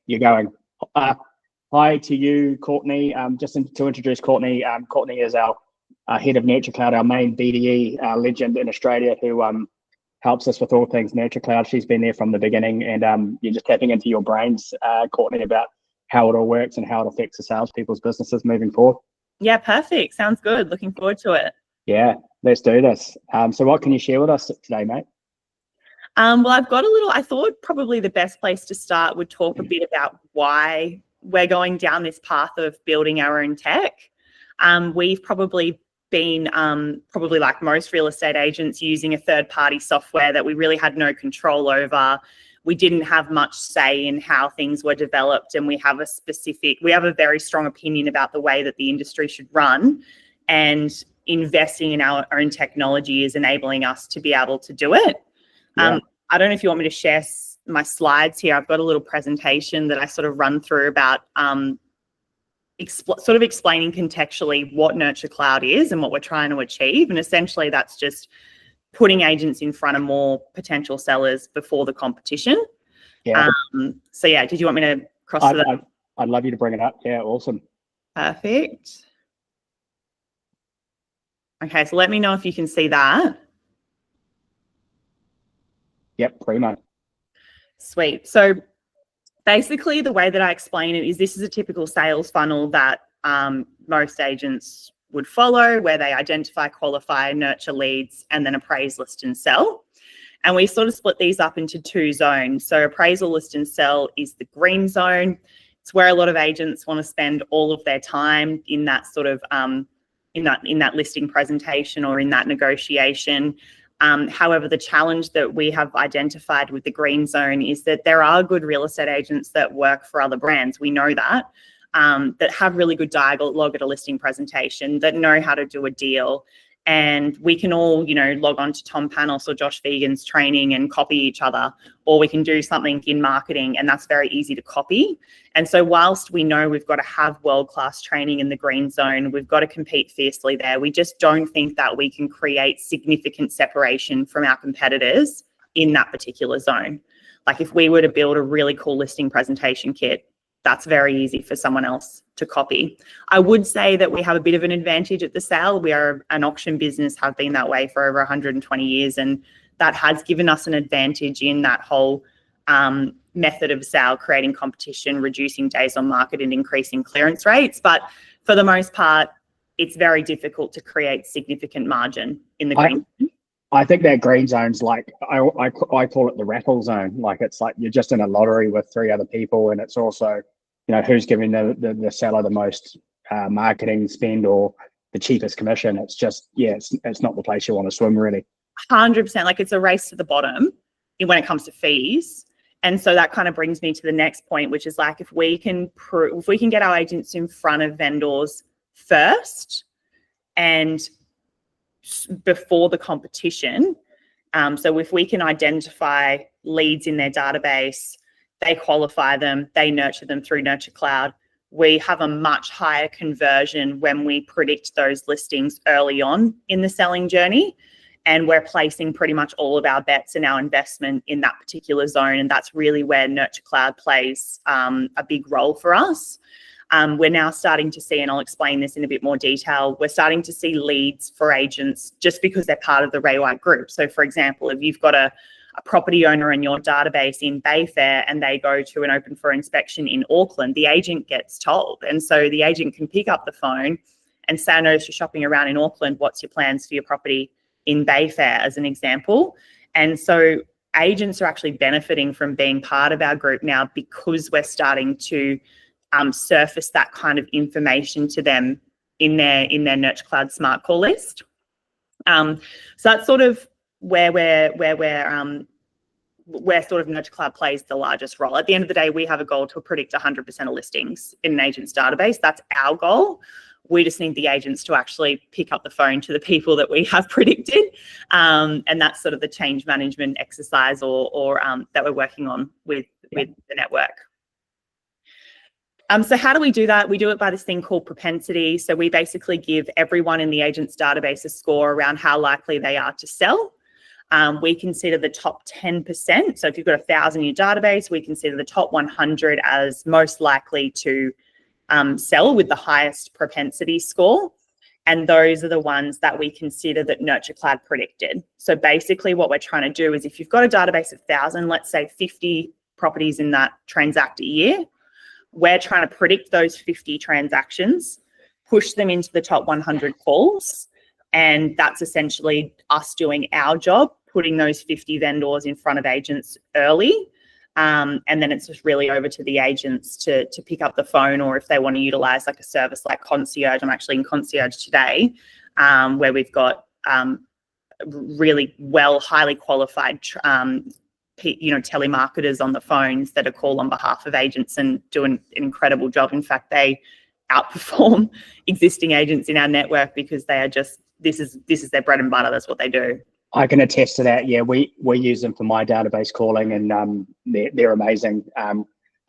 you're going. Hi to you, Courtney. Just to introduce Courtney. Courtney is our head of Nurture Cloud, our main BDE legend in Australia, who helps us with all things Nurture Cloud. She's been there from the beginning, and you're just tapping into your brains, Courtney, about how it all works and how it affects the salespeople's businesses moving forward. Yeah, perfect. Sounds good. Looking forward to it. Yeah, let's do this. So what can you share with us today, mate? Well, I've got I thought probably the best place to start would talk a bit about why we're going down this path of building our own tech. We've probably been, probably like most real estate agents, using a third-party software that we really had no control over. We didn't have much say in how things were developed, and we have a very strong opinion about the way that the industry should run, and investing in our own technology is enabling us to be able to do it. Yeah. I don't know if you want me to share my slides here. I've got a little presentation that I sort of run through about sort of explaining contextually what Nurture Cloud is and what we're trying to achieve. And essentially that's just putting agents in front of more potential sellers before the competition. Yeah. So yeah, did you want me to cross to that? I'd love you to bring it up. Yeah, awesome. Perfect. Okay, so let me know if you can see that. Yep, primo. Sweet. So basically the way that I explain it is this is a typical sales funnel that most agents would follow, where they identify, qualify, nurture leads, and then appraise, list, and sell. And we sort of split these up into two zones. So appraisal, list, and sell is the green zone. It's where a lot of agents want to spend all of their time in that sort of in that listing presentation or in that negotiation. However, the challenge that we have identified with the green zone is that there are good real estate agents that work for other brands. We know that, that have really good dialogue at a listing presentation, that know how to do a deal. And we can all, log on to Tom Panos or Josh Vegan's training and copy each other, or we can do something in marketing, and that's very easy to copy. And so whilst we know we've got to have world-class training in the green zone, we've got to compete fiercely there, we just don't think that we can create significant separation from our competitors in that particular zone. Like if we were to build a really cool listing presentation kit, that's very easy for someone else to copy. I would say that we have a bit of an advantage at the sale. We are an auction business, have been that way for over 120 years, and that has given us an advantage in that whole method of sale, creating competition, reducing days on market, and increasing clearance rates. But for the most part, it's very difficult to create significant margin in the green. I think that green zone's like, I call it the raffle zone. Like it's like you're just in a lottery with three other people, and it's also, who's giving the seller the most marketing spend or the cheapest commission. It's just, it's not the place you want to swim, really. 100%. Like it's a race to the bottom when it comes to fees. And so that kind of brings me to the next point, which is like if we can get our agents in front of vendors first and before the competition. So if we can identify leads in their database, they qualify them, they nurture them through Nurture Cloud, we have a much higher conversion when we predict those listings early on in the selling journey. And we're placing pretty much all of our bets and our investment in that particular zone. And that's really where Nurture Cloud plays a big role for us. We're now starting to see, and I'll explain this in a bit more detail, we're starting to see leads for agents just because they're part of the Ray White group. So for example, if you've got a property owner in your database in Bayfair and they go to an open for inspection in Auckland, the agent gets told. And so the agent can pick up the phone and say, I noticed you're shopping around in Auckland. What's your plans for your property in Bayfair, as an example? And so agents are actually benefiting from being part of our group now because we're starting to surface that kind of information to them in their Nurture Cloud Smart Call list. So that's sort of where sort of Nurture Cloud plays the largest role. At the end of the day, we have a goal to predict 100% of listings in an agent's database. That's our goal. We just need the agents to actually pick up the phone to the people that we have predicted. And that's sort of the change management exercise or that we're working on with the network. So how do we do that? We do it by this thing called propensity. So we basically give everyone in the agent's database a score around how likely they are to sell. We consider the top 10%. So if you've got 1,000 in your database, we consider the top 100 as most likely to sell with the highest propensity score. And those are the ones that we consider that Nurture Cloud predicted. So basically what we're trying to do is if you've got a database of 1,000, let's say 50 properties in that transact a year, we're trying to predict those 50 transactions, push them into the top 100 calls. And that's essentially us doing our job, putting those 50 vendors in front of agents early. And then it's just really over to the agents to pick up the phone, or if they want to utilize like a service like Concierge. I'm actually in Concierge today, where we've got really highly qualified, telemarketers on the phones that are called on behalf of agents and do an incredible job. In fact, they outperform existing agents in our network because they are just, this is their bread and butter. That's what they do. I can attest to that. Yeah, we use them for my database calling, and they're amazing. I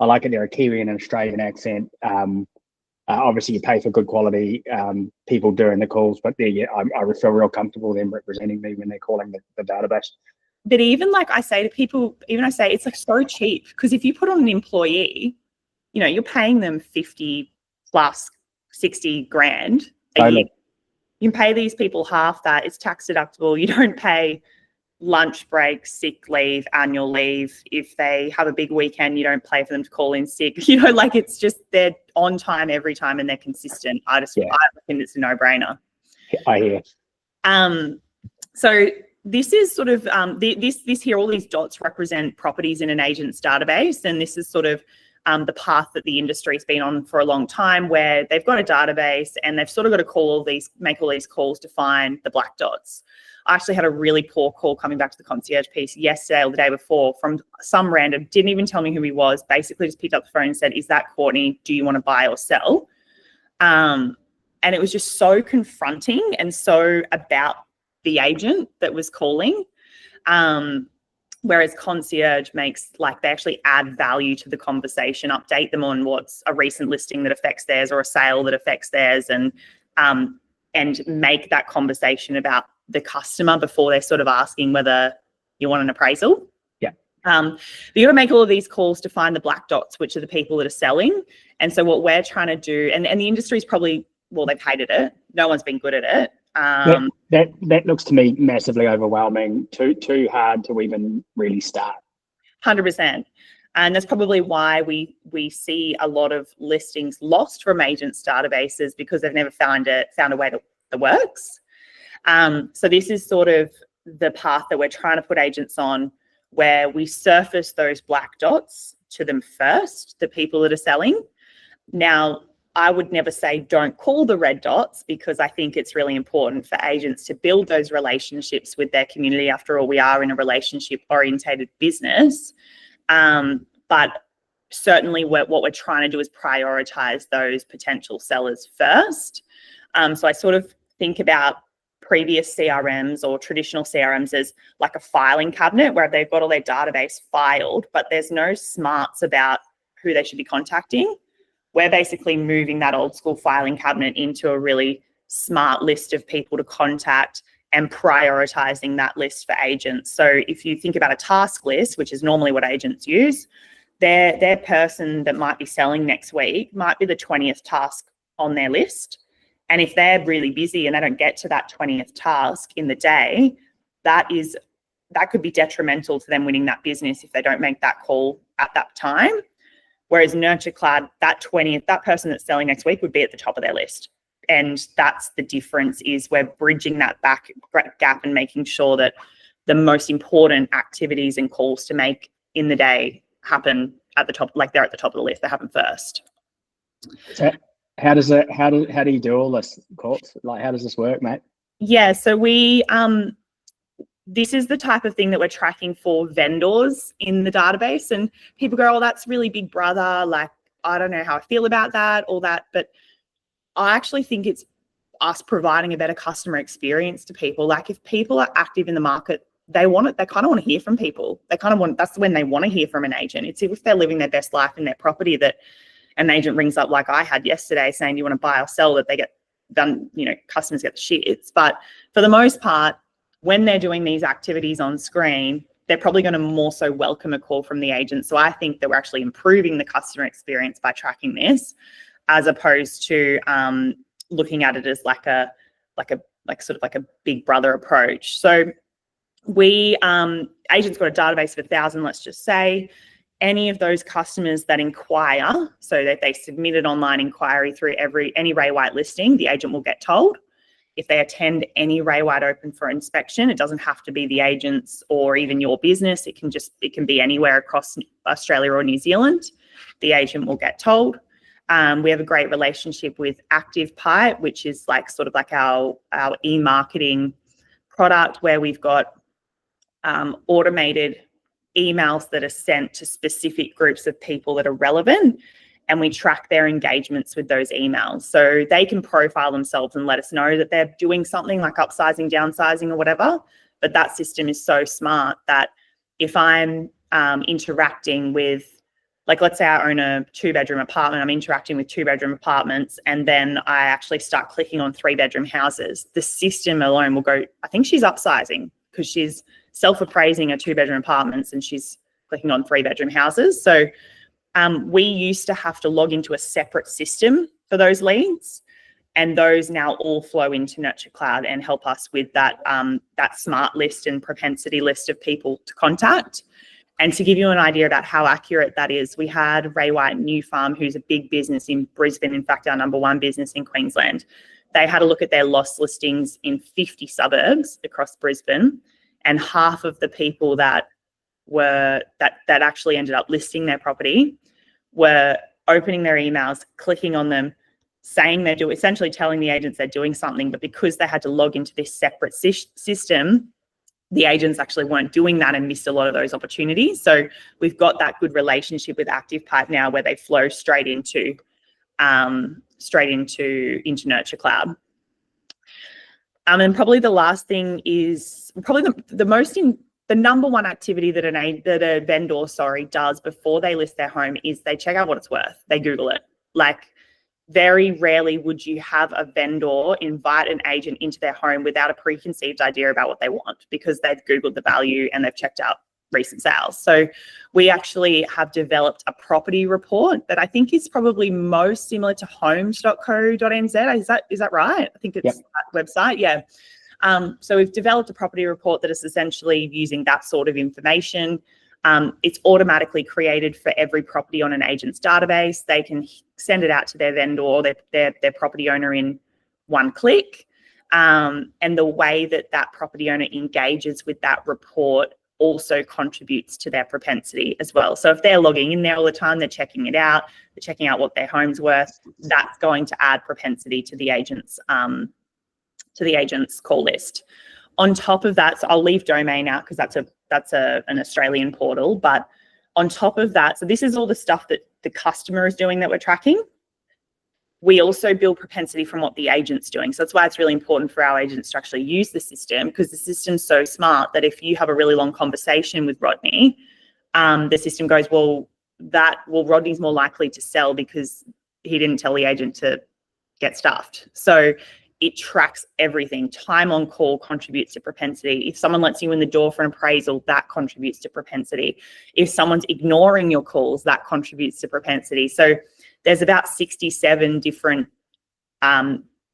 like it. They're a Kiwi and an Australian accent. Obviously, you pay for good quality people doing the calls, but I feel real comfortable them representing me when they're calling the database. But even like I say to people, it's like so cheap, because if you put on an employee, you're paying them 50 plus 60 grand a year. You can pay these people half that. It's tax deductible. You don't pay lunch breaks, sick leave, annual leave. If they have a big weekend, you don't pay for them to call in sick. It's just they're on time every time and they're consistent. I reckon it's a no-brainer. I hear. So this is sort of this here. All these dots represent properties in an agent's database, and this is sort of the path that the industry's been on for a long time, where they've got a database and they've sort of got to make all these calls to find the black dots. I actually had a really poor call coming back to the Concierge piece yesterday or the day before from some random, didn't even tell me who he was, basically just picked up the phone and said, "Is that Courtney? Do you want to buy or sell?" And it was just so confronting and so about the agent that was calling. Whereas Concierge makes, like, they actually add value to the conversation, update them on what's a recent listing that affects theirs or a sale that affects theirs, and make that conversation about the customer before they're sort of asking whether you want an appraisal. Yeah. But you got to make all of these calls to find the black dots, which are the people that are selling. And so what we're trying to do, and the industry's probably, well, they've hated it. No one's been good at it. That looks to me massively overwhelming, too hard to even really start. 100%. And that's probably why we see a lot of listings lost from agents' databases, because they've never found a way that works. So this is sort of the path that we're trying to put agents on, where we surface those black dots to them first, the people that are selling. Now, I would never say don't call the red dots, because I think it's really important for agents to build those relationships with their community. After all, we are in a relationship-orientated business. But certainly what we're trying to do is prioritize those potential sellers first. So I sort of think about previous CRMs or traditional CRMs as like a filing cabinet, where they've got all their database filed, but there's no smarts about who they should be contacting. We're basically moving that old school filing cabinet into a really smart list of people to contact and prioritizing that list for agents. So if you think about a task list, which is normally what agents use, their person that might be selling next week might be the 20th task on their list. And if they're really busy and they don't get to that 20th task in the day, that could be detrimental to them winning that business if they don't make that call at that time. Whereas Nurture Cloud, that person that's selling next week would be at the top of their list. And that's the difference, is we're bridging that gap and making sure that the most important activities and calls to make in the day happen at the top, like they're at the top of the list, they happen first. So how do you do all this, Courts? Like, how does this work, mate? Yeah, so we this is the type of thing that we're tracking for vendors in the database. And people go, "Oh, that's really big brother. Like, I don't know how I feel about that, all that." But I actually think it's us providing a better customer experience to people. Like, if people are active in the market, they kind of want to hear from people. That's when they want to hear from an agent. It's if they're living their best life in their property that an agent rings up, like I had yesterday, saying, "Do you want to buy or sell?" that they get done, customers get the shits. But for the most part, when they're doing these activities on screen, they're probably going to more so welcome a call from the agent. So I think that we're actually improving the customer experience by tracking this, as opposed to looking at it as like sort of like a big brother approach. So we agents got a database of 1,000, let's just say. Any of those customers that inquire, so that they submit an online inquiry through any Ray White listing, the agent will get told. If they attend any Ray White Open for inspection, it doesn't have to be the agent's or even your business. It can be anywhere across Australia or New Zealand. The agent will get told. We have a great relationship with ActivePipe, which is like sort of like our e-marketing product, where we've got automated emails that are sent to specific groups of people that are relevant, and we track their engagements with those emails. So they can profile themselves and let us know that they're doing something like upsizing, downsizing, or whatever. But that system is so smart that if I'm interacting with, like, let's say I own a 2-bedroom apartment, I'm interacting with 2-bedroom apartments, and then I actually start clicking on 3-bedroom houses, the system alone will go, I think she's upsizing, because she's self-appraising her 2-bedroom apartments and she's clicking on 3-bedroom houses. So we used to have to log into a separate system for those leads, and those now all flow into Nurture Cloud and help us with that smart list and propensity list of people to contact. And to give you an idea about how accurate that is, we had Ray White New Farm, who's a big business in Brisbane, in fact, our #1 business in Queensland. They had a look at their lost listings in 50 suburbs across Brisbane, and half of the people that actually ended up listing their property were opening their emails, clicking on them, saying they're doing, essentially telling the agents they're doing something, but because they had to log into this separate system, the agents actually weren't doing that and missed a lot of those opportunities. So we've got that good relationship with ActivePipe now, where they flow straight into Nurture Cloud. And probably the last thing is probably the #1 activity that a vendor does before they list their home is they check out what it's worth. They Google it. Like, very rarely would you have a vendor invite an agent into their home without a preconceived idea about what they want, because they've Googled the value and they've checked out recent sales. So we actually have developed a property report that I think is probably most similar to homes.co.nz. Is that right? I think it's that website. Yeah. So we've developed a property report that is essentially using that sort of information. It's automatically created for every property on an agent's database. They can send it out to their vendor or their property owner in one click. And the way that property owner engages with that report also contributes to their propensity as well. So if they're logging in there all the time, they're checking it out, they're checking out what their home's worth, that's going to add propensity to the agent's call list. On top of that, so I'll leave domain out because that's an Australian portal, but on top of that, so this is all the stuff that the customer is doing that we're tracking. We also build propensity from what the agent's doing. So that's why it's really important for our agents to actually use the system, because the system's so smart that if you have a really long conversation with Rodney, the system goes, well, Rodney's more likely to sell because he didn't tell the agent to get stuffed. So it tracks everything. Time on call contributes to propensity. If someone lets you in the door for an appraisal, that contributes to propensity. If someone's ignoring your calls, that contributes to propensity. So there's about 67 different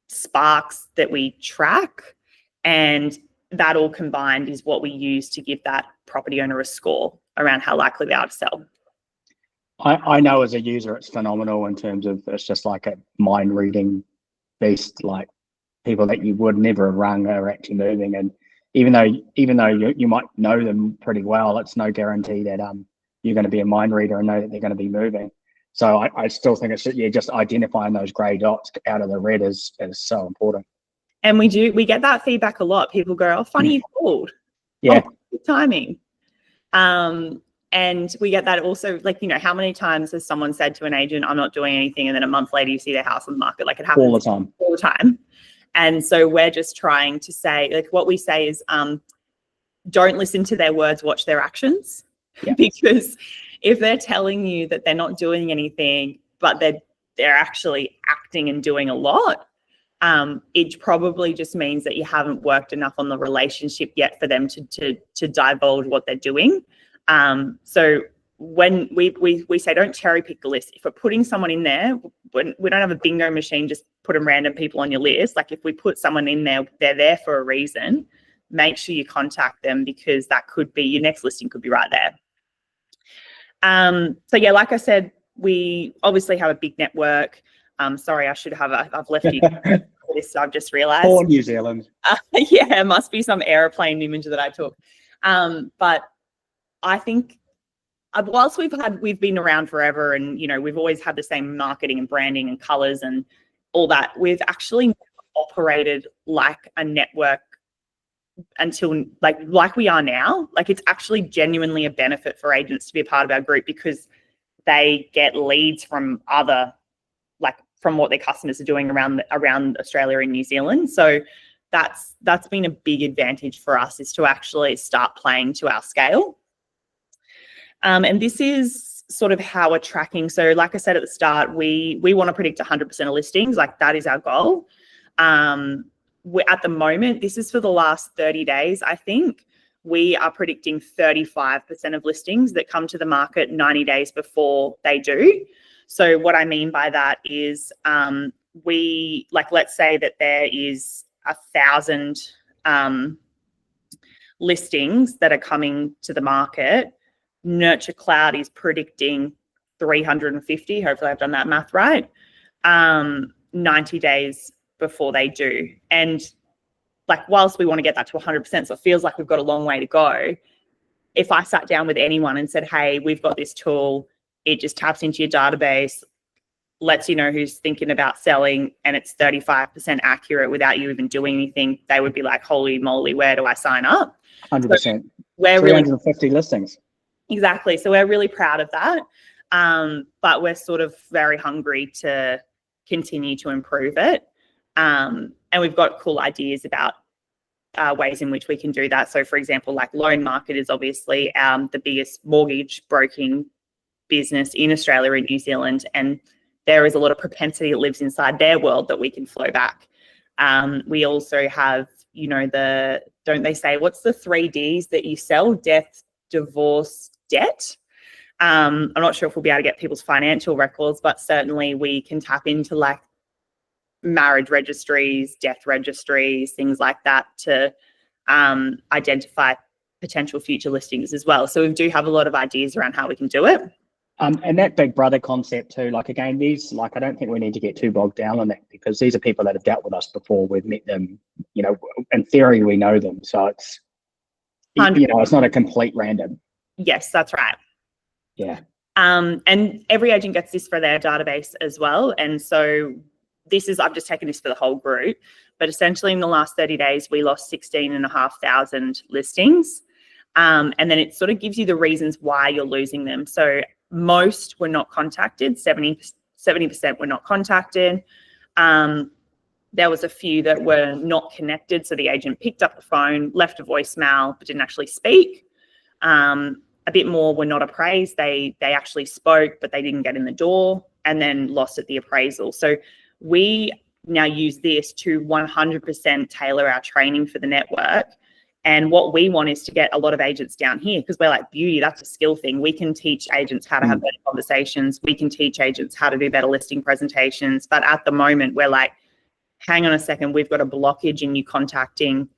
sparks that we track, and that all combined is what we use to give that property owner a score around how likely they are to sell. I know as a user, it's phenomenal in terms of it's just like a mind reading beast, like people that you would never have rung are actually moving. And even though you might know them pretty well, it's no guarantee that you're going to be a mind reader and know that they're going to be moving. So I still think it's just identifying those grey dots out of the red is so important. And we get that feedback a lot. People go, "Oh, funny you called." Yeah. Oh, good timing. And we get that also, like, how many times has someone said to an agent, "I'm not doing anything," and then a month later you see their house on the market? Like, it happens all the time. And so we're just trying to say, like, what we say is, don't listen to their words, watch their actions. Yeah. Because if they're telling you that they're not doing anything, but they're actually acting and doing a lot, It probably just means that you haven't worked enough on the relationship yet for them to divulge what they're doing. So when we say don't cherry pick the list, if we're putting someone in there, when we don't have a bingo machine, just putting random people on your list. Like if we put someone in there, they're there for a reason. Make sure you contact them, because that could be your next listing could be right there. So yeah, like I said, we obviously have a big network. Sorry, I should have I've left you this. I've just realized. For New Zealand. Yeah, it must be some airplane image that I took. But I think whilst we've been around forever, and we've always had the same marketing and branding and colors and all that, we've actually operated like a network until like we are now. Like it's actually genuinely a benefit for agents to be a part of our group, because they get leads from from what their customers are doing around Australia and New Zealand. So that's been a big advantage for us, is to actually start playing to our scale. And this is sort of how we're tracking. So like I said at the start, we want to predict 100% of listings. Like that is our goal. We're at the moment, this is for the last 30 days, I think, we are predicting 35% of listings that come to the market 90 days before they do. So what I mean by that is let's say that there is 1,000 listings that are coming to the market. Nurture Cloud is predicting 350. Hopefully I've done that math right. 90 days before they do. And whilst we want to get that to 100%, so it feels like we've got a long way to go. If I sat down with anyone and said, hey, we've got this tool, it just taps into your database, lets you know who's thinking about selling, and it's 35% accurate without you even doing anything, they would be like, holy moly, where do I sign up? 100%. So we're 350 listings. Exactly. So we're really proud of that. But we're sort of very hungry to continue to improve it. And we've got cool ideas about ways in which we can do that. So for example, Loan Market is obviously the biggest mortgage broking business in Australia and New Zealand. And there is a lot of propensity that lives inside their world that we can flow back. We also have, don't they say, what's the 3 Ds that you sell? Death, divorce, debt. I'm not sure if we'll be able to get people's financial records, but certainly we can tap into marriage registries, death registries, things like that to identify potential future listings as well. So we do have a lot of ideas around how we can do it. And that big brother concept too, again, these, I don't think we need to get too bogged down on that, because these are people that have dealt with us before. We've met them, in theory, we know them. So it's, it's not a complete random. Yes, that's right. Yeah. And every agent gets this for their database as well. And so I've just taken this for the whole group, but essentially in the last 30 days, we lost 16,500 listings. And then it sort of gives you the reasons why you're losing them. So most were not contacted, 70% were not contacted. There was a few that were not connected. So the agent picked up the phone, left a voicemail, but didn't actually speak. A bit more were not appraised. They actually spoke, but they didn't get in the door, and then lost at the appraisal. So we now use this to 100% tailor our training for the network. And what we want is to get a lot of agents down here, because we're like, beauty, that's a skill thing. We can teach agents how to have better conversations. We can teach agents how to do better listing presentations. But at the moment, we're like, hang on a second, we've got a blockage in you contacting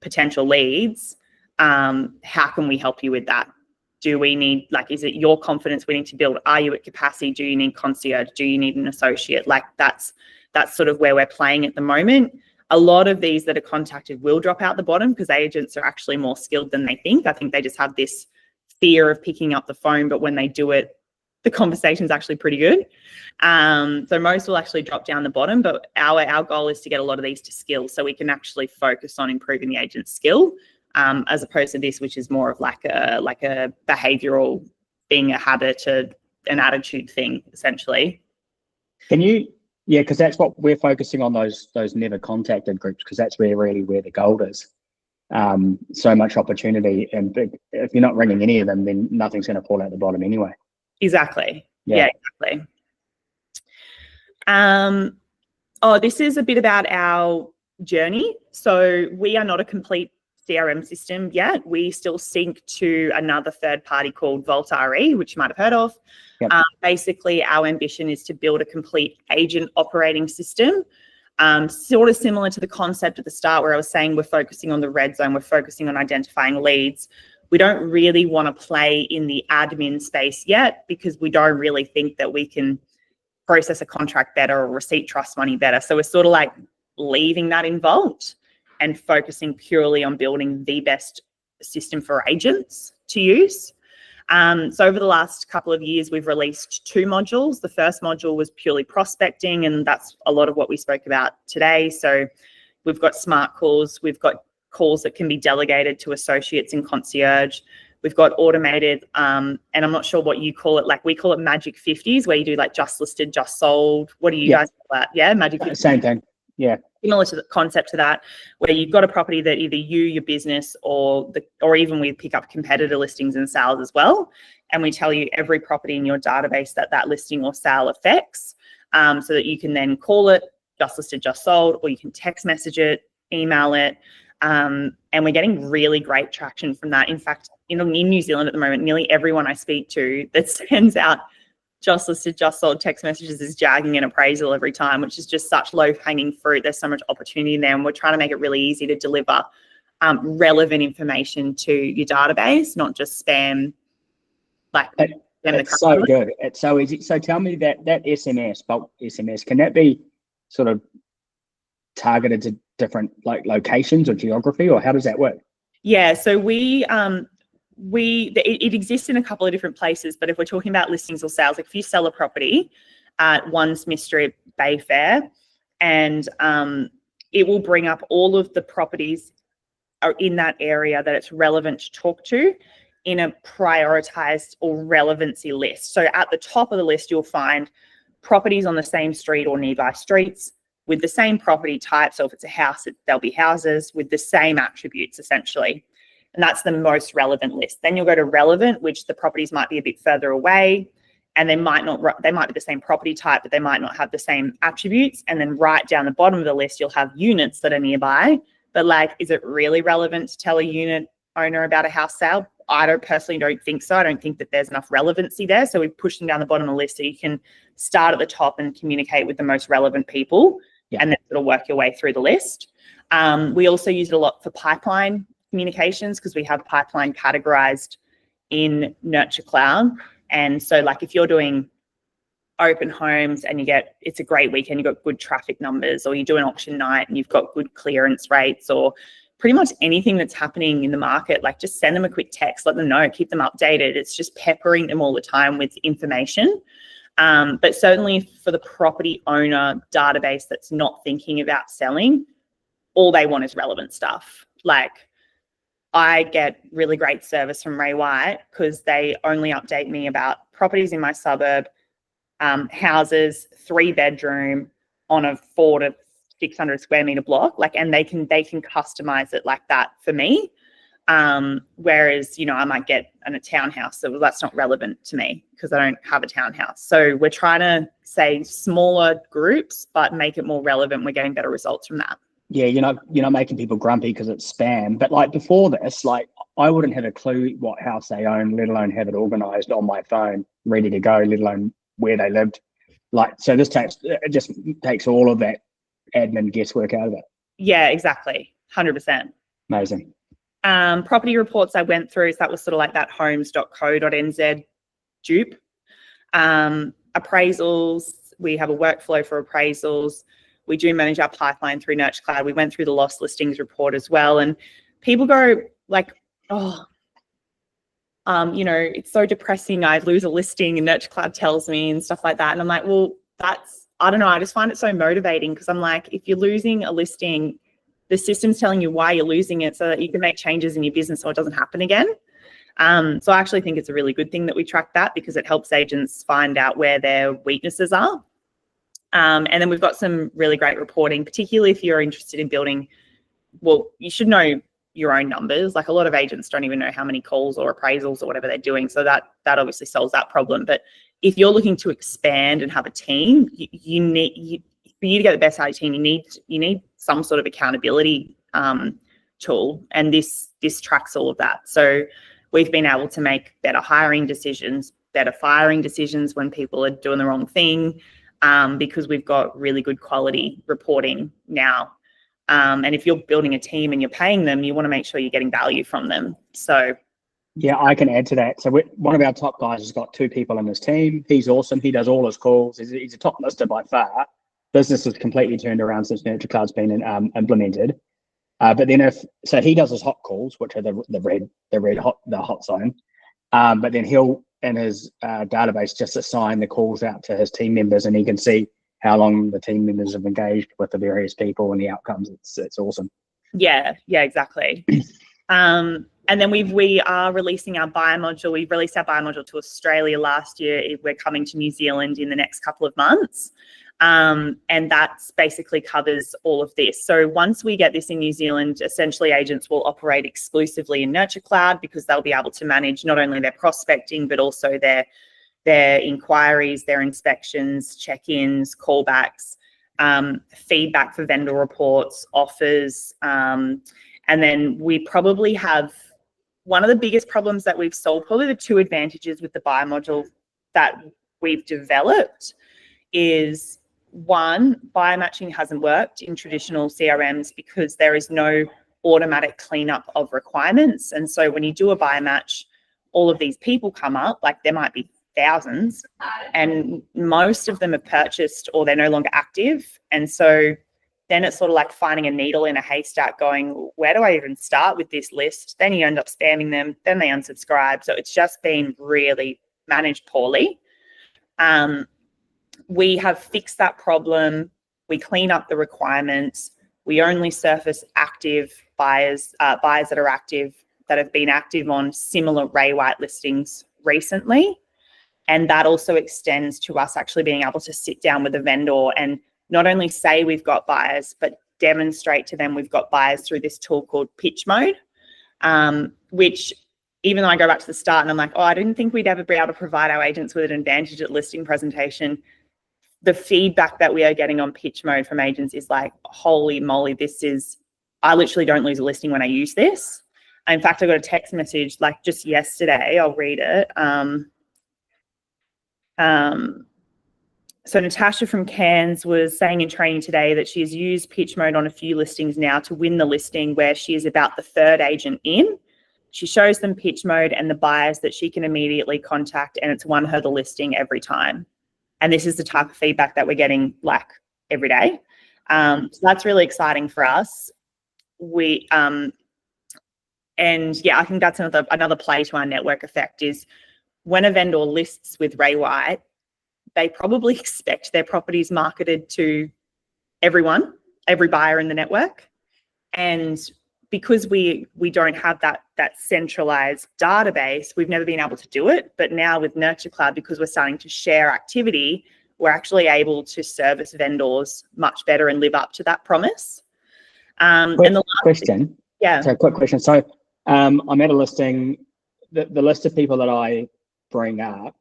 potential leads. How can we help you with that? Do we need, is it your confidence we need to build? Are you at capacity? Do you need concierge? Do you need an associate? That's sort of where we're playing at the moment. A lot of these that are contacted will drop out the bottom, because agents are actually more skilled than they think. I think they just have this fear of picking up the phone, but when they do it, the conversation's actually pretty good. So most will actually drop down the bottom, but our goal is to get a lot of these to skill, so we can actually focus on improving the agent's skill, as opposed to this, which is more of a behavioral, being a habit, an attitude thing, essentially. Can you? Yeah, because that's what we're focusing on, those never contacted groups, because that's where the gold is. So much opportunity, and if you're not ringing any of them, then nothing's going to fall out the bottom anyway. Exactly. Yeah, exactly. Oh, this is a bit about our journey. So we are not a complete CRM system yet. We still sync to another third party called Volta RE, which you might have heard of. Yep. Basically, our ambition is to build a complete agent operating system, sort of similar to the concept at the start where I was saying we're focusing on the red zone, we're focusing on identifying leads. We don't really want to play in the admin space yet because we don't really think that we can process a contract better or receipt trust money better. So we're sort of like leaving that involved and focusing purely on building the best system for agents to use. So over the last couple of years, we've released 2 modules. The first module was purely prospecting, and that's a lot of what we spoke about today. So we've got smart calls, we've got calls that can be delegated to associates and concierge. We've got automated, and I'm not sure what you call it. Like we call it magic 50s, where you do like just listed, just sold. What do you guys call that? Yeah, magic 50s. Same thing. Yeah. Similar to the concept to that, where you've got a property that either you, your business, or even we pick up competitor listings and sales as well, and we tell you every property in your database that listing or sale affects, so that you can then call it just listed, just sold, or you can text message it, email it. And we're getting really great traction from that. In fact, in New Zealand at the moment, nearly everyone I speak to that sends out just listed, just sold text messages is jagging an appraisal every time, which is just such low-hanging fruit. There's so much opportunity in there, and we're trying to make it really easy to deliver relevant information to your database, not just spam. Like it's so good. It's so easy. So tell me that SMS, bulk SMS, can that be sort of targeted to different like locations or geography, or how does that work? Yeah, so it exists in a couple of different places, but if we're talking about listings or sales, like if you sell a property at 1 Smith Street, Bayfair, and it will bring up all of the properties are in that area that it's relevant to talk to in a prioritized or relevancy list. So at the top of the list, you'll find properties on the same street or nearby streets with the same property type. So if it's a house, there'll be houses with the same attributes essentially. And that's the most relevant list. Then you'll go to relevant, which the properties might be a bit further away, and they might be the same property type, but they might not have the same attributes. And then right down the bottom of the list, you'll have units that are nearby. But like, is it really relevant to tell a unit owner about a house sale? I personally don't think so. I don't think that there's enough relevancy there. So we push them down the bottom of the list so you can start at the top and communicate with the most relevant people, and then it'll work your way through the list. We also use it a lot for pipeline communications because we have pipeline categorized in Nurture Cloud. And so like if you're doing open homes and it's a great weekend, you've got good traffic numbers, or you do an auction night and you've got good clearance rates, or pretty much anything that's happening in the market, like just send them a quick text, let them know, keep them updated. It's just peppering them all the time with information. But certainly for the property owner database that's not thinking about selling, all they want is relevant stuff. Like I get really great service from Ray White because they only update me about properties in my suburb, houses, 3-bedroom on a 400 to 600 square meter block, like, and they can customize it like that for me. Whereas, I might get a townhouse, so that's not relevant to me because I don't have a townhouse. So we're trying to say smaller groups, but make it more relevant. We're getting better results from that. Yeah, you're not making people grumpy because it's spam. But like before this, like I wouldn't have a clue what house they own, let alone have it organized on my phone, ready to go, let alone where they lived. Like, so it just takes all of that admin guesswork out of it. Yeah, exactly. 100%. Amazing. Property reports I went through, so that was sort of like that homes.co.nz dupe. Appraisals, we have a workflow for appraisals. We do manage our pipeline through Nurture Cloud. We went through the lost listings report as well. And people go like, it's so depressing. I lose a listing and Nurture Cloud tells me and stuff like that. And I'm like, well, I don't know. I just find it so motivating because I'm like, if you're losing a listing, the system's telling you why you're losing it so that you can make changes in your business so it doesn't happen again. So I actually think it's a really good thing that we track that because it helps agents find out where their weaknesses are. And then we've got some really great reporting, particularly if you're interested in building, well, you should know your own numbers. Like a lot of agents don't even know how many calls or appraisals or whatever they're doing. So that obviously solves that problem. But if you're looking to expand and have a team, you for you to get the best out of your team, you need some sort of accountability tool, and this tracks all of that. So we've been able to make better hiring decisions, better firing decisions when people are doing the wrong thing, because we've got really good quality reporting now. And if you're building a team and you're paying them, you want to make sure you're getting value from them. So yeah, I can add to that. So one of our top guys has got 2 people in his team. He's awesome. He does all his calls. He's a top lister by far. Business has completely turned around since Nurture Cloud's been implemented. But then so he does his hot calls, which are the hot zone. But then he'll in his database just assign the calls out to his team members, and he can see how long the team members have engaged with the various people and the outcomes. It's awesome. Yeah, exactly. And then we are releasing our buyer module. We released our buyer module to Australia last year. We're coming to New Zealand in the next couple of months. And that basically covers all of this. So once we get this in New Zealand, essentially agents will operate exclusively in Nurture Cloud, because they'll be able to manage not only their prospecting, but also their inquiries, their inspections, check-ins, callbacks, feedback for vendor reports, offers. And then we probably have one of the biggest problems that we've solved, probably the 2 advantages with the buyer module that we've developed is, 1, buyer matching hasn't worked in traditional CRMs because there is no automatic cleanup of requirements. And so when you do a buyer match, all of these people come up, like there might be thousands, and most of them have purchased or they're no longer active. And so then it's sort of like finding a needle in a haystack going, where do I even start with this list? Then you end up spamming them, then they unsubscribe. So it's just been really managed poorly. We have fixed that problem. We clean up the requirements. We only surface active buyers that are active, that have been active on similar Ray White listings recently. And that also extends to us actually being able to sit down with a vendor and not only say we've got buyers, but demonstrate to them we've got buyers through this tool called pitch mode, which, even though I go back to the start and I'm like, I didn't think we'd ever be able to provide our agents with an advantage at listing presentation. The feedback that we are getting on pitch mode from agents is like, holy moly, I literally don't lose a listing when I use this. In fact, I got a text message like just yesterday. I'll read it. So Natasha from Cairns was saying in training today that she has used pitch mode on a few listings now to win the listing where she is about the 3rd agent in. She shows them pitch mode and the buyers that she can immediately contact, and it's won her the listing every time. And this is the type of feedback that we're getting like every day. So that's really exciting for us. I think that's another play to our network effect is when a vendor lists with Ray White, they probably expect their properties marketed to everyone, every buyer in the network. And because we don't have that centralized database, we've never been able to do it. But now with Nurture Cloud, because we're starting to share activity, we're actually able to service vendors much better and live up to that promise. And the last question. Yeah. So quick question. So I'm at a listing, the list of people that I bring up,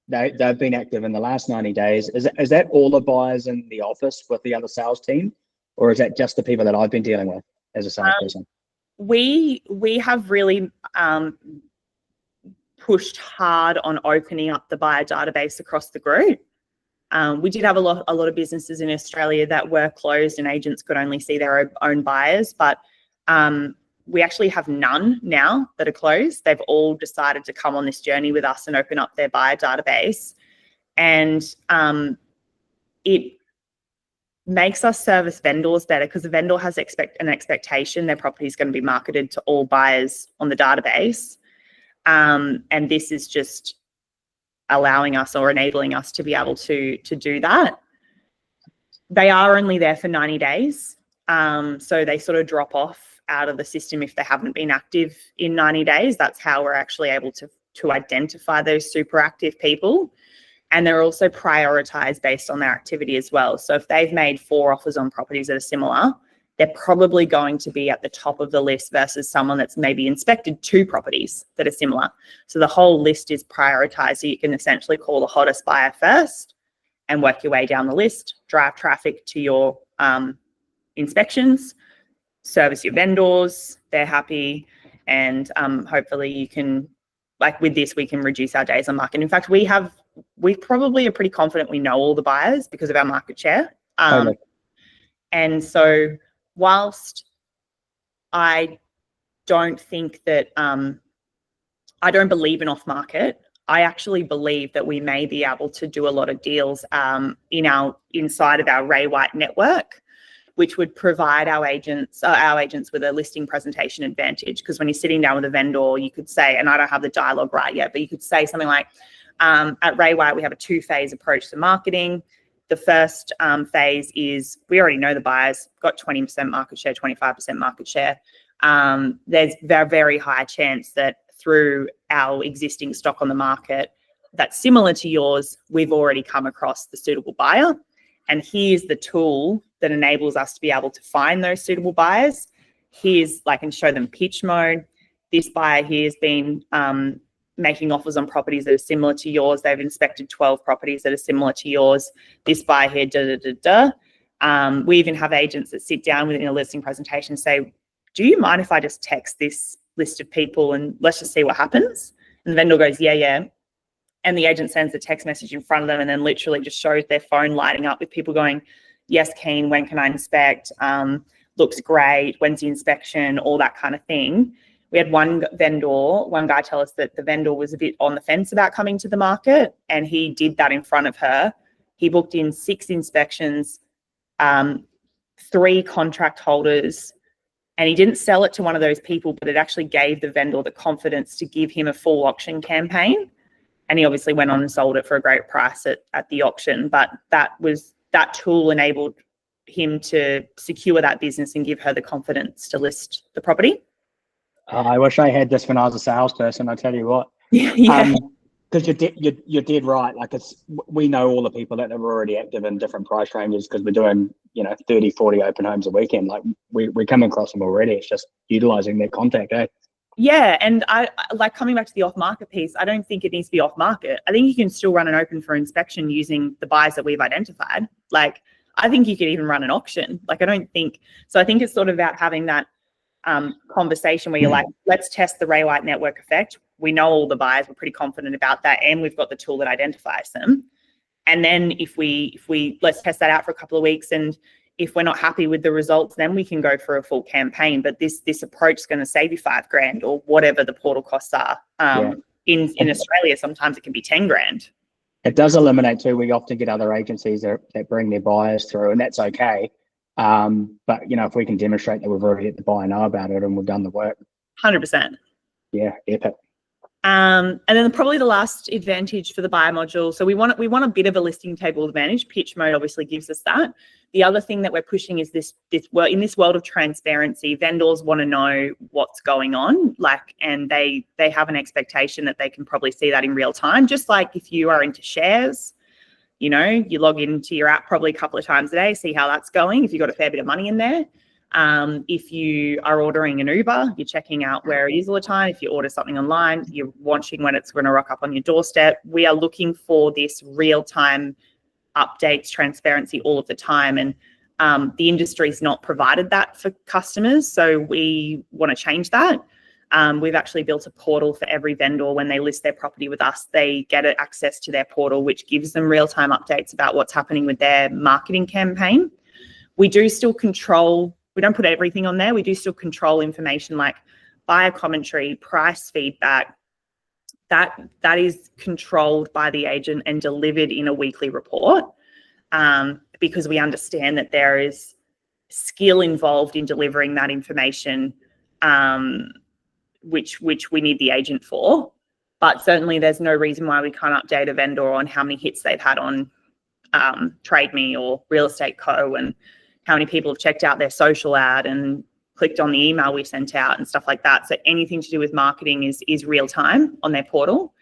they've been active in the last 90 days. Is that all the buyers in the office with the other sales team, or is that just the people that I've been dealing with as a salesperson? We have really pushed hard on opening up the buyer database across the group. We did have a lot of businesses in Australia that were closed and agents could only see their own buyers, but we actually have none now that are closed. They've all decided to come on this journey with us and open up their buyer database. And it makes us service vendors better because the vendor has an expectation their property is going to be marketed to all buyers on the database. And this is just allowing us or enabling us to be able to do that. They are only there for 90 days. So they sort of drop off out of the system if they haven't been active in 90 days. That's how we're actually able to identify those super active people. And they're also prioritized based on their activity as well. So if they've made 4 offers on properties that are similar, they're probably going to be at the top of the list versus someone that's maybe inspected 2 properties that are similar. So the whole list is prioritized. So you can essentially call the hottest buyer first and work your way down the list, drive traffic to your inspections, service your vendors, they're happy, and hopefully you can, like with this, we can reduce our days on market. In fact, we probably are pretty confident we know all the buyers because of our market share. Totally. And so whilst I don't think that, I don't believe in off market, I actually believe that we may be able to do a lot of deals inside of our Ray White network, which would provide our agents with a listing presentation advantage. Because when you're sitting down with a vendor, you could say, and I don't have the dialogue right yet, but you could say something like, at Ray White, we have a 2-phase approach to marketing. The first phase is we already know the buyers, got 20% market share, 25% market share. There's a very high chance that through our existing stock on the market that's similar to yours, we've already come across the suitable buyer. And here's the tool that enables us to be able to find those suitable buyers. Here's, like, and show them pitch mode. This buyer here has been making offers on properties that are similar to yours. They've inspected 12 properties that are similar to yours. This buyer here, We even have agents that sit down within a listing presentation and say, do you mind if I just text this list of people and let's just see what happens? And the vendor goes, yeah. And the agent sends the text message in front of them and then literally just shows their phone lighting up with people going, yes, keen, when can I inspect? Looks great, when's the inspection? All that kind of thing. We had one guy tell us that the vendor was a bit on the fence about coming to the market, and he did that in front of her. He booked in 6 inspections, 3 contract holders, and he didn't sell it to one of those people, but it actually gave the vendor the confidence to give him a full auction campaign. And he obviously went on and sold it for a great price at the auction. But that tool enabled him to secure that business and give her the confidence to list the property. I wish I had this when I was a salesperson, I tell you what. Yeah. Because you're dead right. Like, we know all the people that are already active in different price ranges because we're doing 30, 40 open homes a weekend. Like, we're coming across them already. It's just utilizing their contact, eh? Yeah, and I like coming back to the off-market piece. I don't think it needs to be off-market. I think you can still run an open for inspection using the buyers that we've identified. Like, I think you could even run an auction. Like, I think it's sort of about having that conversation where you're like, let's test the Ray White network effect. We know all the buyers. We're pretty confident about that, and we've got the tool that identifies them. And then if we let's test that out for a couple of weeks, and if we're not happy with the results, then we can go for a full campaign. But this approach is going to save you $5,000 or whatever the portal costs are. In Australia, sometimes it can be $10,000. It does eliminate too. We often get other agencies that bring their buyers through, and that's okay. But if we can demonstrate that we've already let the buyer know about it and we've done the work. 100%. Yeah, epic. And then probably the last advantage for the buyer module. So we want a bit of a listing table advantage. Pitch mode obviously gives us that. The other thing that we're pushing is this in this world of transparency, vendors want to know what's going on, and they have an expectation that they can probably see that in real time. Just like if you are into shares, you log into your app probably a couple of times a day, see how that's going. If you've got a fair bit of money in there. If you are ordering an Uber, you're checking out where it is all the time. If you order something online, you're watching when it's going to rock up on your doorstep. We are looking for this real-time updates, transparency all of the time. And the industry's not provided that for customers, so we want to change that. We've actually built a portal for every vendor. When they list their property with us, they get access to their portal, which gives them real-time updates about what's happening with their marketing campaign. We do still control. We don't put everything on there. We do still control information like buyer commentary, price feedback. That is controlled by the agent and delivered in a weekly report, because we understand that there is skill involved in delivering that information, which we need the agent for. But certainly there's no reason why we can't update a vendor on how many hits they've had on Trade Me or Real Estate Co. and how many people have checked out their social ad and clicked on the email we sent out and stuff like that. So anything to do with marketing is real time on their portal.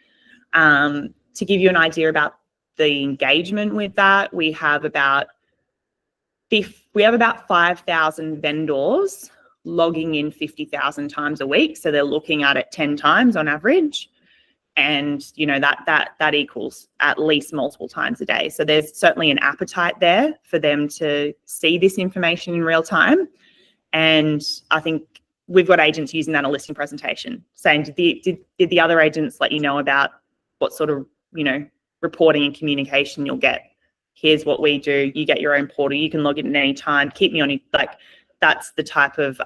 To give you an idea about the engagement with that, we have about 5,000 vendors logging in 50,000 times a week. So they're looking at it 10 times on average. And, you know, that equals at least multiple times a day. So there's certainly an appetite there for them to see this information in real time. And I think we've got agents using that in a listing presentation, saying, did the other agents let you know about what sort of, you know, reporting and communication you'll get? Here's what we do. You get your own portal. You can log in at any time. Keep me on it. Like, that's the type of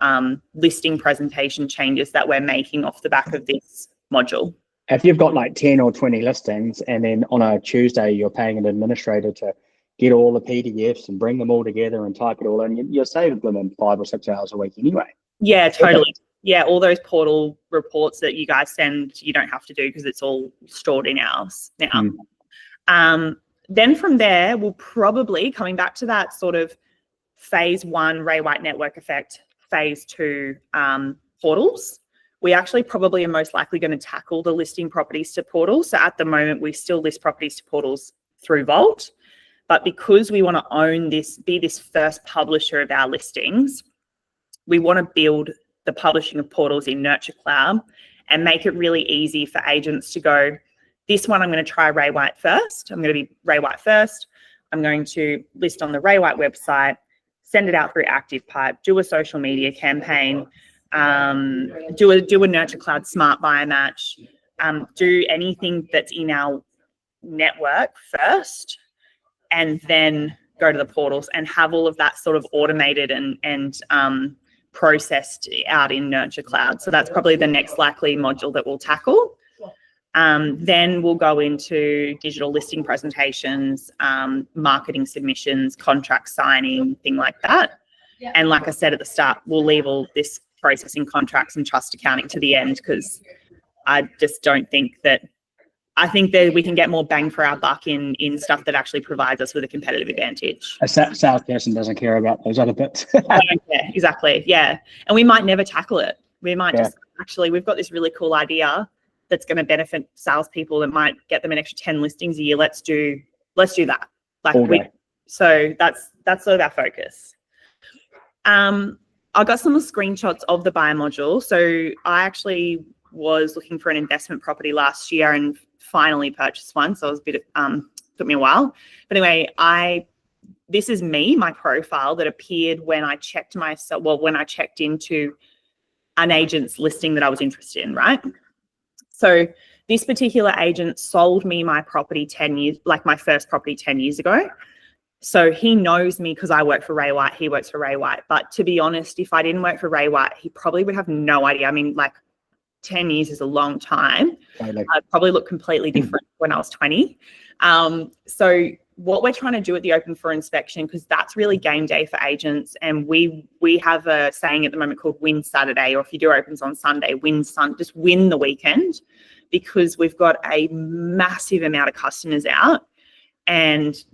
listing presentation changes that we're making off the back of this module. If you've got like 10 or 20 listings, and then on a Tuesday you're paying an administrator to get all the PDFs and bring them all together and type it all in, you're saving them in 5 or 6 hours a week anyway. Yeah, totally. Yeah, all those portal reports that you guys send, you don't have to do because it's all stored in ours now. Then from there, we'll probably, coming back to that sort of phase 1 Ray White network effect, phase 2 portals, we actually probably are most likely going to tackle the listing properties to portals. So at the moment, we still list properties to portals through Vault. But because we want to own this, be this first publisher of our listings, we want to build the publishing of portals in Nurture Cloud and make it really easy for agents to go, this one I'm going to try Ray White first. I'm going to be Ray White first. I'm going to list on the Ray White website, send it out through ActivePipe, do a social media campaign, do a Nurture Cloud smart buyer match, do anything that's in our network first, and then go to the portals and have all of that sort of automated and processed out in Nurture Cloud. So that's probably the next likely module that we'll tackle. Then we'll go into digital listing presentations, marketing submissions, contract signing, thing like that. And like I said at the start, we'll leave all this processing contracts and trust accounting to the end, because I just don't think that, I think that we can get more bang for our buck in stuff that actually provides us with a competitive advantage. A salesperson doesn't care about those other bits. Yeah, exactly. Yeah. And we might never tackle it. We might just actually, we've got this really cool idea that's going to benefit salespeople, that might get them an extra 10 listings a year. Let's do that. Like so that's sort of our focus. I got some screenshots of the buyer module. So I actually was looking for an investment property last year and finally purchased one. So it was a bit, took me a while. But anyway, this is me, my profile that appeared when I checked myself, well, when I checked into an agent's listing that I was interested in, right? So this particular agent sold me my property 10 years, like my first property 10 years ago. So he knows me because I work for Ray White, he works for Ray White. But to be honest, if I didn't work for Ray White, he probably would have no idea. I mean, like 10 years is a long time. I'd probably look completely different when I was 20. So what we're trying to do at the Open for Inspection, because that's really game day for agents, and we have a saying at the moment called Win Saturday, or if you do opens on Sunday, just win the weekend, because we've got a massive amount of customers out and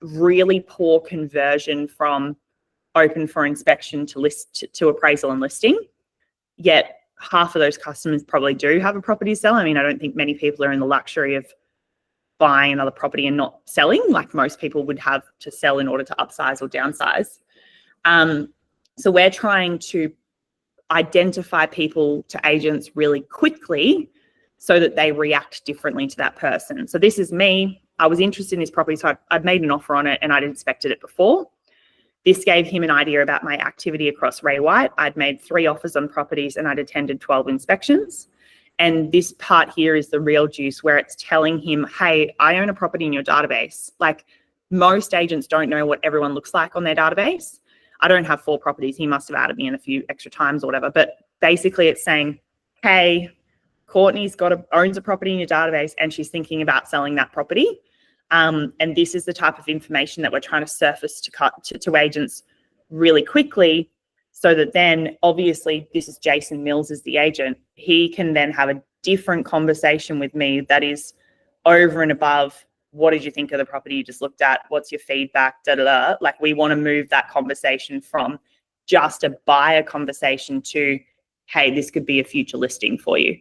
really poor conversion from Open for Inspection to appraisal and listing. Yet half of those customers probably do have a property to sell. I mean, I don't think many people are in the luxury of buying another property and not selling, like most people would have to sell in order to upsize or downsize. So we're trying to identify people to agents really quickly so that they react differently to that person. So this is me. I was interested in this property, so I'd made an offer on it and I'd inspected it before. This gave him an idea about my activity across Ray White. I'd made 3 offers on properties and I'd attended 12 inspections. And this part here is the real juice, where it's telling him, hey, I own a property in your database. Like, most agents don't know what everyone looks like on their database. I don't have 4 properties. He must have added me in a few extra times or whatever. But basically it's saying, hey, Courtney's owns a property in your database and she's thinking about selling that property. And this is the type of information that we're trying to surface to agents really quickly, so that then, obviously, this is Jason Mills as the agent. He can then have a different conversation with me that is over and above, what did you think of the property you just looked at? What's your feedback? Da, da, da. Like, we want to move that conversation from just a buyer conversation to, hey, this could be a future listing for you.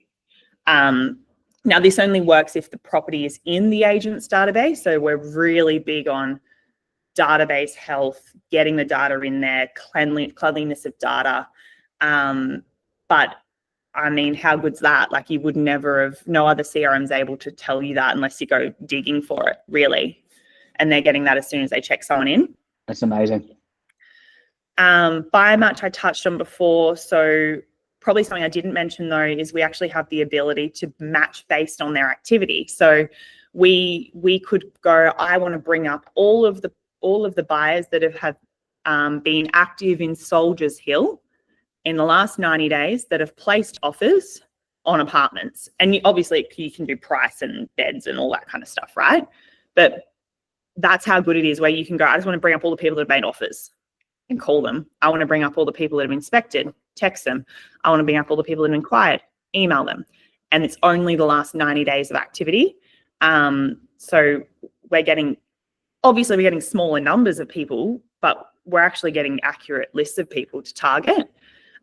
Now, this only works if the property is in the agent's database. So we're really big on database health, getting the data in there, cleanliness of data. But I mean, how good's that? Like, you would never have, no other CRM's able to tell you that unless you go digging for it, really. And they're getting that as soon as they check someone in. That's amazing. Buyer match I touched on before. So probably something I didn't mention though is we actually have the ability to match based on their activity. So we could go, I want to bring up all of the buyers that have been active in Soldiers Hill in the last 90 days that have placed offers on apartments. And obviously you can do price and beds and all that kind of stuff, right? But that's how good it is, where you can go, I just want to bring up all the people that have made offers and call them. I want to bring up all the people that have inspected, text them. I want to bring up all the people that have inquired, email them. And it's only the last 90 days of activity. So we're getting smaller numbers of people, but we're actually getting accurate lists of people to target.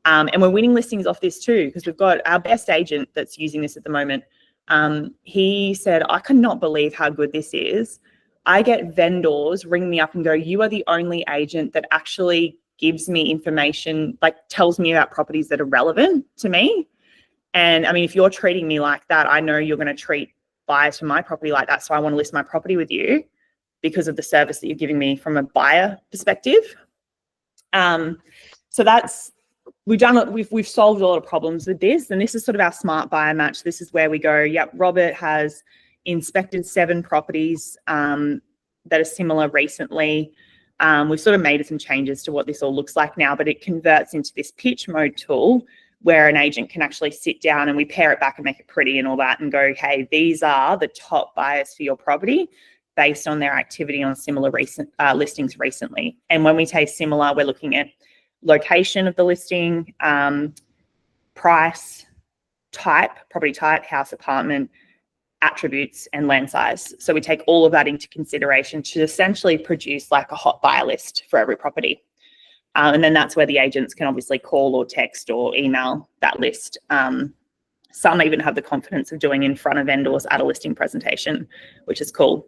And we're winning listings off this too, because we've got our best agent that's using this at the moment. He said, I cannot believe how good this is. I get vendors ring me up and go, you are the only agent that actually gives me information, like tells me about properties that are relevant to me. And I mean, if you're treating me like that, I know you're going to treat buyers for my property like that. So I want to list my property with you because of the service that you're giving me from a buyer perspective. So that's, we've solved a lot of problems with this. And this is sort of our smart buyer match. This is where we go, yep, Robert has inspected 7 properties that are similar recently. We've sort of made some changes to what this all looks like now, but it converts into this pitch mode tool where an agent can actually sit down and we pair it back and make it pretty and all that and go, hey, these are the top buyers for your property based on their activity on similar recent listings recently. And when we say similar, we're looking at location of the listing, price, type, property type, house, apartment, attributes, and land size. So we take all of that into consideration to essentially produce like a hot buyer list for every property. And then that's where the agents can obviously call or text or email that list. Some even have the confidence of doing in front of vendors at a listing presentation, which is cool.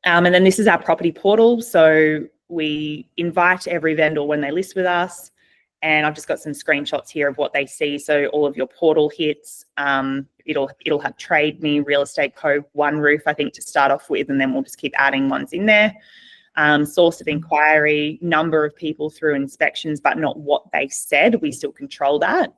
And then this is our property portal. So we invite every vendor when they list with us. And I've just got some screenshots here of what they see. So all of your portal hits, it'll have Trade Me, Real Estate Co, One Roof, I think, to start off with, and then we'll just keep adding ones in there. Source of inquiry, number of people through inspections, but not what they said. We still control that.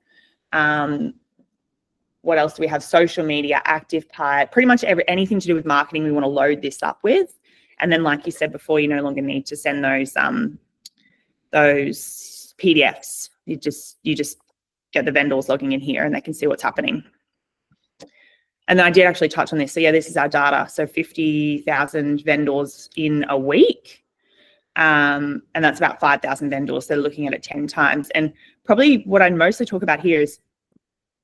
What else do we have? Social media, active part, pretty much anything to do with marketing we want to load this up with. And then, like you said before, you no longer need to send those PDFs. You just get the vendors logging in here and they can see what's happening. And then I did actually touch on this. So yeah, this is our data. So 50,000 vendors in a week. And that's about 5,000 vendors that are looking at it 10 times. And probably what I mostly talk about here is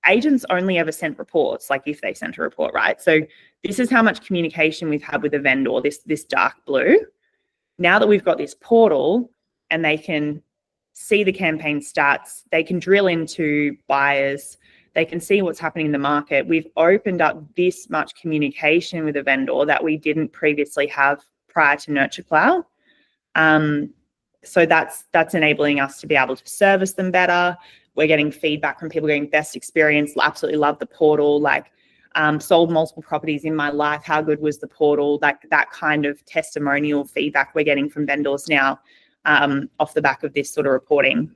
agents only ever sent reports, like if they sent a report, right? So this is how much communication we've had with a vendor, this dark blue. Now that we've got this portal and they can see the campaign stats, they can drill into buyers, they can see what's happening in the market. We've opened up this much communication with a vendor that we didn't previously have prior to Nurture Cloud. So that's enabling us to be able to service them better. We're getting feedback from people going, best experience, absolutely love the portal, like sold multiple properties in my life, how good was the portal, like that kind of testimonial feedback we're getting from vendors now off the back of this sort of reporting.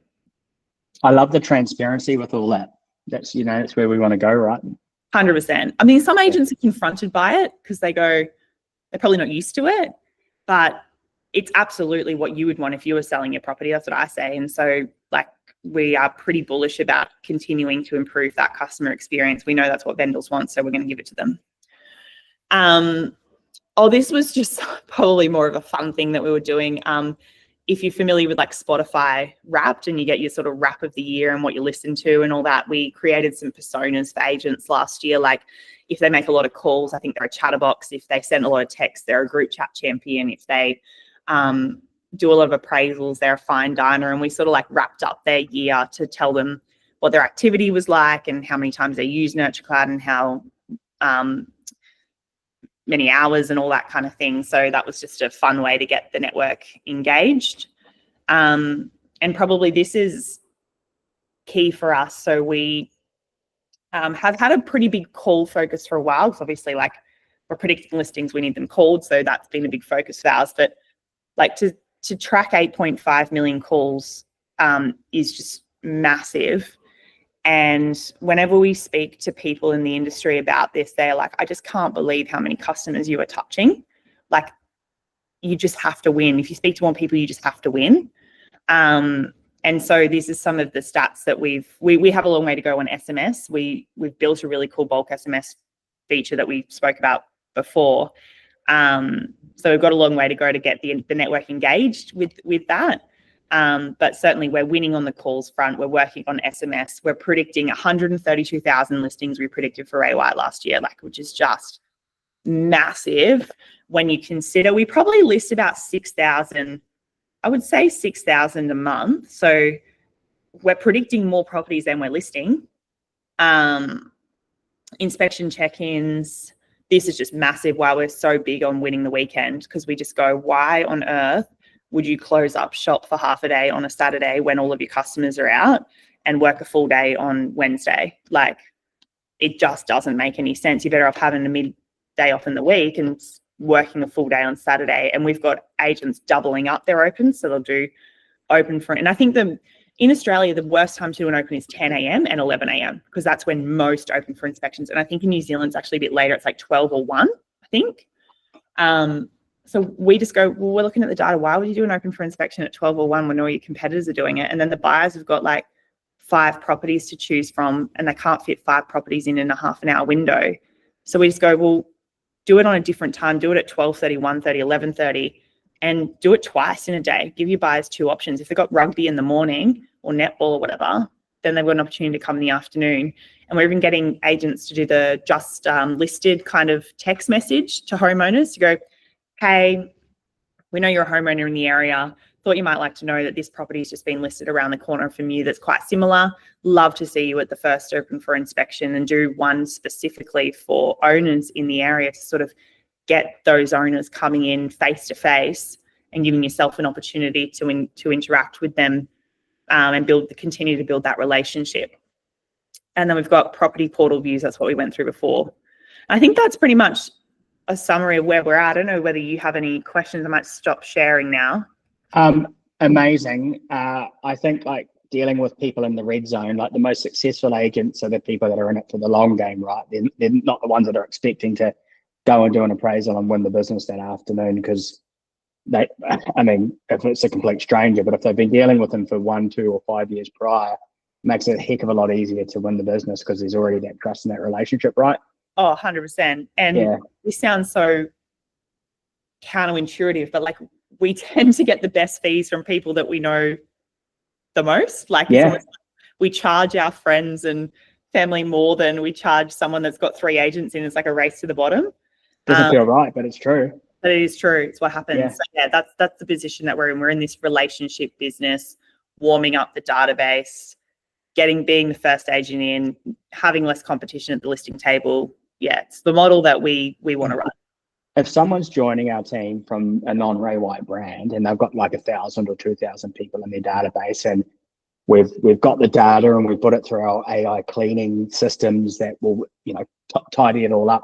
I love the transparency with all that. That's, that's where we want to go, right? 100%. I mean, some agents are confronted by it because they go, they're probably not used to it, but it's absolutely what you would want if you were selling your property. That's what I say. And so like we are pretty bullish about continuing to improve that customer experience. We know that's what vendors want, so we're going to give it to them. This was just probably more of a fun thing that we were doing. If you're familiar with like Spotify Wrapped and you get your sort of wrap of the year and what you listen to and all that, we created some personas for agents last year. Like if they make a lot of calls, I think they're a chatterbox. If they send a lot of texts, they're a group chat champion. If they do a lot of appraisals, they're a fine diner. And we sort of like wrapped up their year to tell them what their activity was like and how many times they use Nurture Cloud and how many hours and all that kind of thing. So that was just a fun way to get the network engaged. And probably this is key for us. So we have had a pretty big call focus for a while, because obviously, like, we're predicting listings, we need them called, so that's been a big focus of ours. But like to track 8.5 million calls is just massive. And whenever we speak to people in the industry about this, they're like, I just can't believe how many customers you are touching. Like, you just have to win. If you speak to more people, you just have to win. And so this is some of the stats that we have a long way to go on SMS. We've built a really cool bulk SMS feature that we spoke about before. So we've got a long way to go to get the network engaged with that. But certainly we're winning on the calls front. We're working on SMS. We're predicting 132,000 listings we predicted for AY last year, like, which is just massive when you consider we probably list about 6,000, I would say 6,000 a month. So we're predicting more properties than we're listing. Inspection check-ins, this is just massive why we're so big on winning the weekend, because we just go, why on earth would you close up shop for half a day on a Saturday when all of your customers are out and work a full day on Wednesday? Like, it just doesn't make any sense. You're better off having a midday off in the week and working a full day on Saturday. And we've got agents doubling up their opens, so they'll do open for, and I think in Australia, the worst time to do an open is 10 a.m. and 11 a.m. because that's when most open for inspections. And I think in New Zealand, it's actually a bit later. It's like 12 or 1, I think. So we just go, well, we're looking at the data. Why would you do an open for inspection at 12 or 1 when all your competitors are doing it? And then the buyers have got like 5 properties to choose from, and they can't fit 5 properties in a half an hour window. So we just go, well, do it on a different time. Do it at 12:30, 1:30, 11:30, and do it twice in a day. Give your buyers 2 options. If they've got rugby in the morning or netball or whatever, then they've got an opportunity to come in the afternoon. And we're even getting agents to do the just listed kind of text message to homeowners to go, hey, we know you're a homeowner in the area. Thought you might like to know that this property has just been listed around the corner from you that's quite similar. Love to see you at the first open for inspection, and do one specifically for owners in the area to sort of get those owners coming in face to face and giving yourself an opportunity to interact with them and continue to build that relationship. And then we've got property portal views. That's what we went through before. I think that's pretty much a summary of where we're at. I don't know whether you have any questions. I might stop sharing now. Amazing. I think, like, dealing with people in the red zone, like, the most successful agents are the people that are in it for the long game, right? They're not the ones that are expecting to go and do an appraisal and win the business that afternoon, because if it's a complete stranger, but if they've been dealing with them for 1, 2 or 5 years prior, it makes it a heck of a lot easier to win the business because there's already that trust in that relationship, right? Oh, 100%. And this sounds so counterintuitive, but like, we tend to get the best fees from people that we know the most. Like, it's almost like we charge our friends and family more than we charge someone that's got 3 agents in. It's like a race to the bottom. Doesn't feel right, but it's true. But it is true. It's what happens. So that's the position that we're in. We're in this relationship business, warming up the database, being the first agent in, having less competition at the listing table. Yeah, it's the model that we want to run. If someone's joining our team from a non-Ray White brand and they've got like 1,000 or 2,000 people in their database, and we've got the data and we put it through our AI cleaning systems that will, tidy it all up,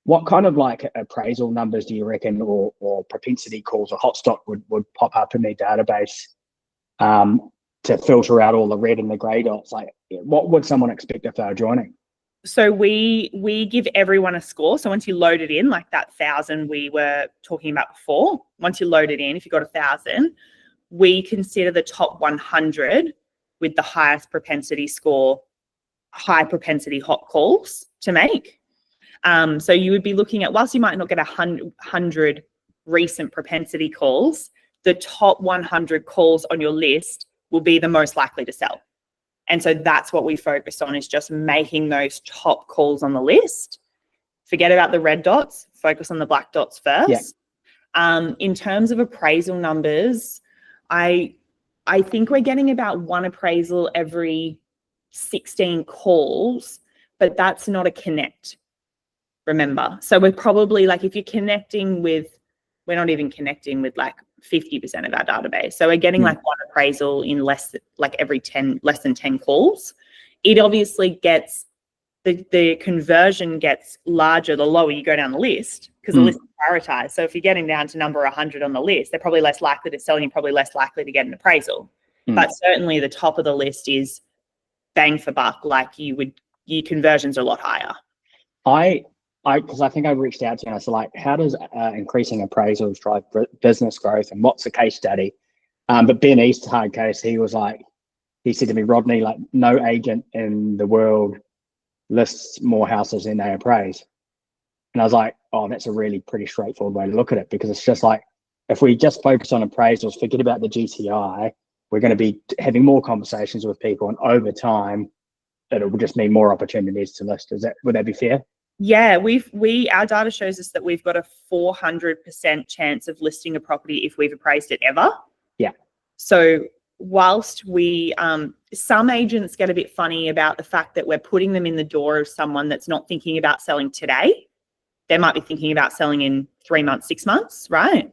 what kind of like appraisal numbers do you reckon, or propensity calls or hot stock would pop up in their database to filter out all the red and the grey dots? Like, what would someone expect if they were joining? So we give everyone a score. So once you load it in, like that 1,000 we were talking about before, once you load it in, if you got 1,000, we consider the top 100 with the highest propensity score, high propensity hot calls to make. So you would be looking at, whilst you might not get 100 recent propensity calls, the top 100 calls on your list will be the most likely to sell. And so that's what we focus on, is just making those top calls on the list. Forget about the red dots, focus on the black dots first. Yeah. In terms of appraisal numbers, I think we're getting about 1 appraisal every 16 calls, but that's not a connect, remember. So we're probably like, if you're connecting with, we're not even connecting with like 50% of our database. So we're getting like 1 appraisal in less than 10 calls. It obviously gets the conversion gets larger the lower you go down the list, because the list is prioritized. So if you're getting down to number 100 on the list, they're probably less likely to sell and you're probably less likely to get an appraisal. But certainly the top of the list is bang for buck, like your conversions are a lot higher. Because I think I reached out to you and I said, like, how does increasing appraisals drive business growth, and what's the case study? But Ben Easthard case, he said to me, Rodney, like, no agent in the world lists more houses than they appraise. And I was like, oh, that's a really pretty straightforward way to look at it, because it's just like, if we just focus on appraisals, forget about the GTI, we're going to be having more conversations with people, and over time, it will just mean more opportunities to list. Would that be fair? Yeah, our data shows us that we've got a 400% chance of listing a property if we've appraised it ever. Yeah. So whilst some agents get a bit funny about the fact that we're putting them in the door of someone that's not thinking about selling today. They might be thinking about selling in 3 months, 6 months, right?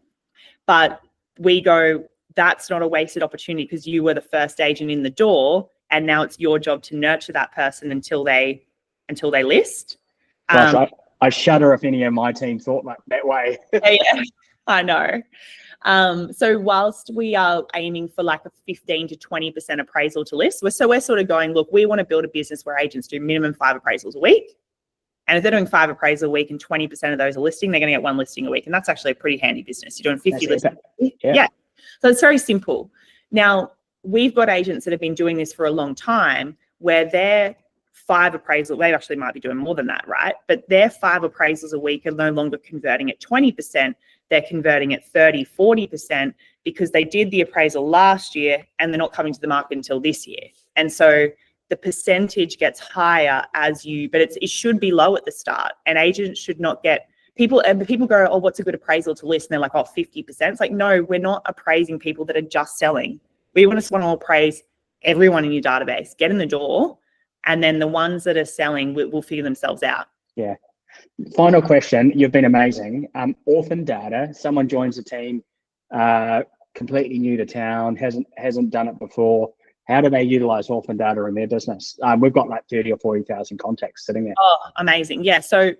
But we go, that's not a wasted opportunity, because you were the first agent in the door, and now it's your job to nurture that person until they list. Gosh, I shudder if any of my team thought that way. Yeah, I know. So whilst we are aiming for like a 15 to 20% appraisal to list, we're sort of going, look, we want to build a business where agents do minimum 5 appraisals a week. And if they're doing 5 appraisals a week and 20% of those are listing, they're going to get 1 listing a week. And that's actually a pretty handy business. You're doing 50 listings. Yeah. So it's very simple. Now, we've got agents that have been doing this for a long time, where their 5 appraisals, they actually might be doing more than that, right? But their 5 appraisals a week are no longer converting at 20%. They're converting at 30, 40%, because they did the appraisal last year and they're not coming to the market until this year. And so the percentage gets higher but it should be low at the start. And agents should not get, people go, oh, what's a good appraisal to list? And they're like, oh, 50%. It's like, no, we're not appraising people that are just selling. We want to appraise everyone in your database, get in the door, and then the ones that are selling will figure themselves out. Yeah. Final question. You've been amazing. Orphan data. Someone joins the team, completely new to town, hasn't done it before. How do they utilize orphan data in their business? We've got like 30 or 40,000 contacts sitting there. Oh, amazing. Yeah. So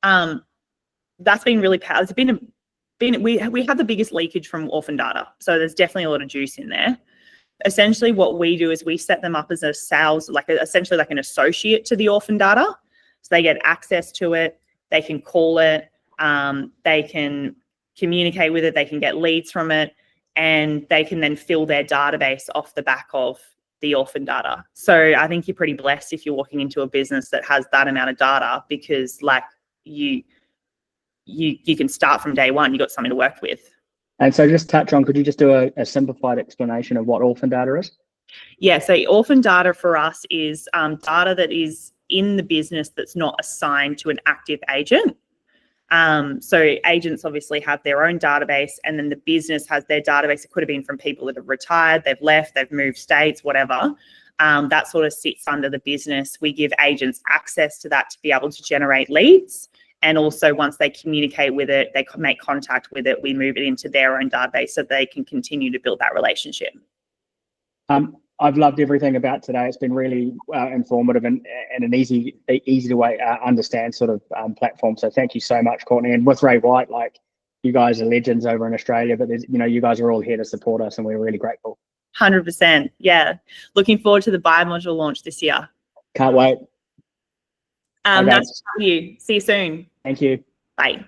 that's been really powerful. We have the biggest leakage from orphan data. So there's definitely a lot of juice in there. Essentially what we do is we set them up as a sales, essentially like an associate to the orphan data. So they get access to it. They can call it. They can communicate with it. They can get leads from it. And they can then fill their database off the back of the orphan data. So I think you're pretty blessed if you're walking into a business that has that amount of data, because like you can start from day one. You've got something to work with. And so just touch on, could you just do a simplified explanation of what orphan data is? Yeah, so orphan data for us is data that is in the business that's not assigned to an active agent. So agents obviously have their own database, and then the business has their database. It could have been from people that have retired, they've left, they've moved states, whatever. That sort of sits under the business. We give agents access to that to be able to generate leads. And also once they communicate with it, they make contact with it, we move it into their own database so they can continue to build that relationship. I've loved everything about today. It's been really informative and an easy to way understand sort of platform. So thank you so much, Courtney. And with Ray White, like, you guys are legends over in Australia, but you guys are all here to support us, and we're really grateful. 100%. Yeah. Looking forward to the buy module launch this year. Can't wait. Nice to talk to you. See you soon. Thank you. Bye.